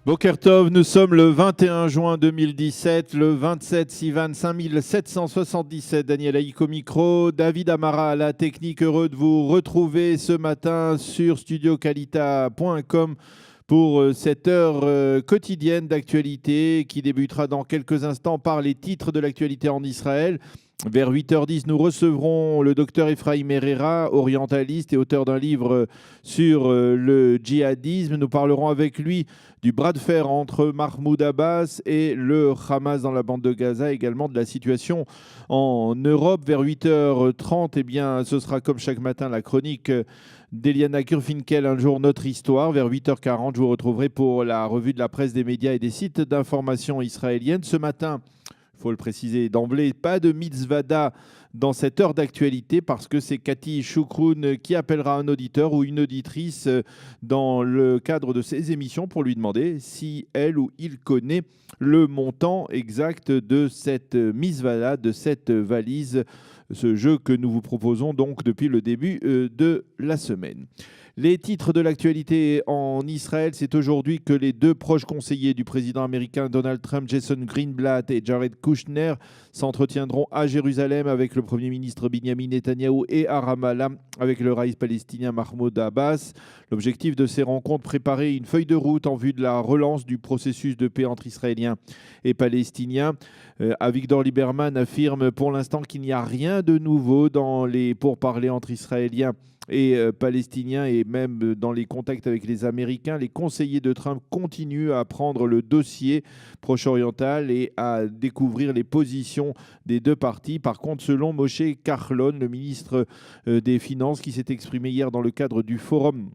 Boker Tov, nous sommes le 21 juin 2017, le 27 Sivan 5777. Daniel Haïk au micro, David Amara à la technique. Heureux de vous retrouver ce matin sur studiocalita.com pour cette heure quotidienne d'actualité qui débutera dans quelques instants par les titres de l'actualité en Israël. Vers 8h10, nous recevrons le docteur Ephraim Herrera, orientaliste et auteur d'un livre sur le djihadisme. Nous parlerons avec lui du bras de fer entre Mahmoud Abbas et le Hamas dans la bande de Gaza, également de la situation en Europe. Vers 8h30, eh bien, ce sera comme chaque matin la chronique d'Eliana Kurfinkel, Un jour notre histoire. Vers 8h40, je vous retrouverai pour la revue de la presse des médias et des sites d'information israéliennes. Ce matin, il faut le préciser d'emblée, pas de mitzvada dans cette heure d'actualité parce que c'est Cathy Choukroun qui appellera un auditeur ou une auditrice dans le cadre de ses émissions pour lui demander si elle ou il connaît le montant exact de cette mitzvada, de cette valise, ce jeu que nous vous proposons donc depuis le début de la semaine. Les titres de l'actualité en Israël, c'est aujourd'hui que les deux proches conseillers du président américain Donald Trump, Jason Greenblatt et Jared Kushner, s'entretiendront à Jérusalem avec le Premier ministre Binyamin Netanyahou et à Ramallah avec le raïs palestinien Mahmoud Abbas. L'objectif de ces rencontres, préparer une feuille de route en vue de la relance du processus de paix entre Israéliens et Palestiniens. Avigdor Lieberman affirme pour l'instant qu'il n'y a rien de nouveau dans les pourparlers entre Israéliens et palestiniens, et même dans les contacts avec les Américains. Les conseillers de Trump continuent à prendre le dossier proche-oriental et à découvrir les positions des deux parties. Par contre, selon Moshe Kahlon, le ministre des Finances, qui s'est exprimé hier dans le cadre du forum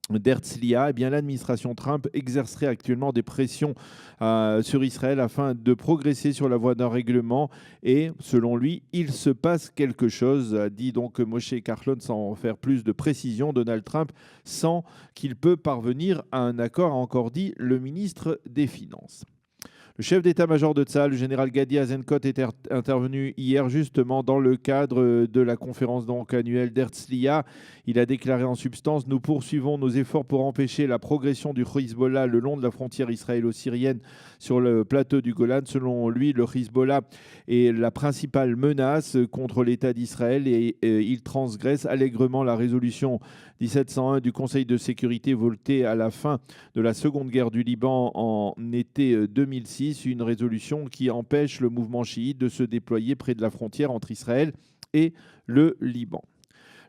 d'Herzliya, eh bien, l'administration Trump exercerait actuellement des pressions sur Israël afin de progresser sur la voie d'un règlement. Et selon lui, il se passe quelque chose, a dit donc Moshe Kahlon, sans faire plus de précision. Donald Trump sent qu'il peut parvenir à un accord, a encore dit le ministre des Finances. Le chef d'état-major de Tsahal, le général Gadi Eisenkot, est intervenu hier justement dans le cadre de la conférence annuelle d'Herzliya. Il a déclaré en substance: nous poursuivons nos efforts pour empêcher la progression du Hezbollah le long de la frontière israélo-syrienne sur le plateau du Golan. Selon lui, le Hezbollah est la principale menace contre l'État d'Israël et il transgresse allègrement la résolution 1701 du Conseil de sécurité votée à la fin de la Seconde Guerre du Liban en été 2006, une résolution qui empêche le mouvement chiite de se déployer près de la frontière entre Israël et le Liban.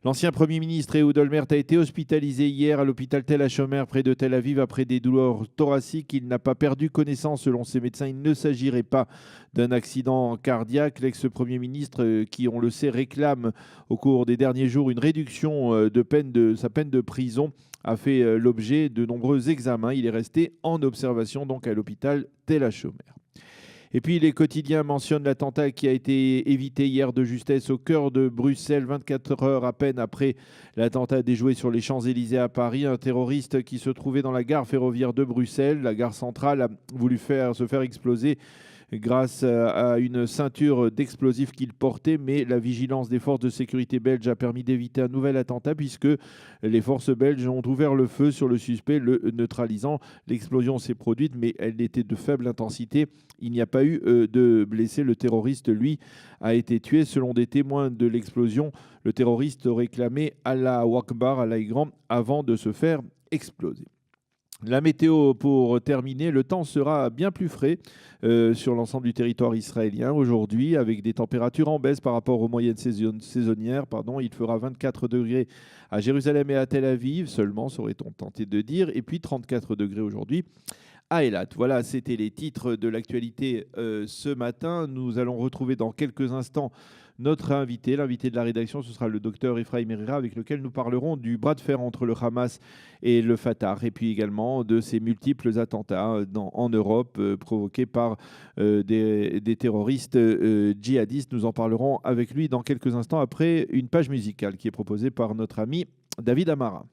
L'ancien Premier ministre Ehud Olmert a été hospitalisé hier à l'hôpital Tel HaShomer près de Tel Aviv après des douleurs thoraciques. Il n'a pas perdu connaissance selon ses médecins. Il ne s'agirait pas d'un accident cardiaque. L'ex-Premier ministre, qui on le sait réclame au cours des derniers jours une réduction de sa peine de prison, a fait l'objet de nombreux examens. Il est resté en observation donc à l'hôpital Tel HaShomer. Et puis les quotidiens mentionnent l'attentat qui a été évité hier de justesse au cœur de Bruxelles, 24 heures à peine après l'attentat déjoué sur les Champs-Élysées à Paris. Un terroriste qui se trouvait dans la gare ferroviaire de Bruxelles, la gare centrale, a voulu se faire exploser grâce à une ceinture d'explosifs qu'il portait, mais la vigilance des forces de sécurité belges a permis d'éviter un nouvel attentat puisque les forces belges ont ouvert le feu sur le suspect, le neutralisant. L'explosion s'est produite, mais elle était de faible intensité. Il n'y a pas eu de blessés. Le terroriste, lui, a été tué. Selon des témoins de l'explosion, le terroriste aurait clamé Allah Akbar, Allah est grand, avant de se faire exploser. La météo pour terminer, le temps sera bien plus frais sur l'ensemble du territoire israélien aujourd'hui avec des températures en baisse par rapport aux moyennes saisonnières. Il fera 24 degrés à Jérusalem et à Tel Aviv seulement, saurait-on tenter de dire, et puis 34 degrés aujourd'hui à Eilat. Voilà, c'était les titres de l'actualité ce matin. Nous allons retrouver dans quelques instants notre invité, l'invité de la rédaction, ce sera le docteur Ephraim Herrera, avec lequel nous parlerons du bras de fer entre le Hamas et le Fatah, et puis également de ces multiples attentats en Europe provoqués par des terroristes djihadistes. Nous en parlerons avec lui dans quelques instants après une page musicale qui est proposée par notre ami David Amara.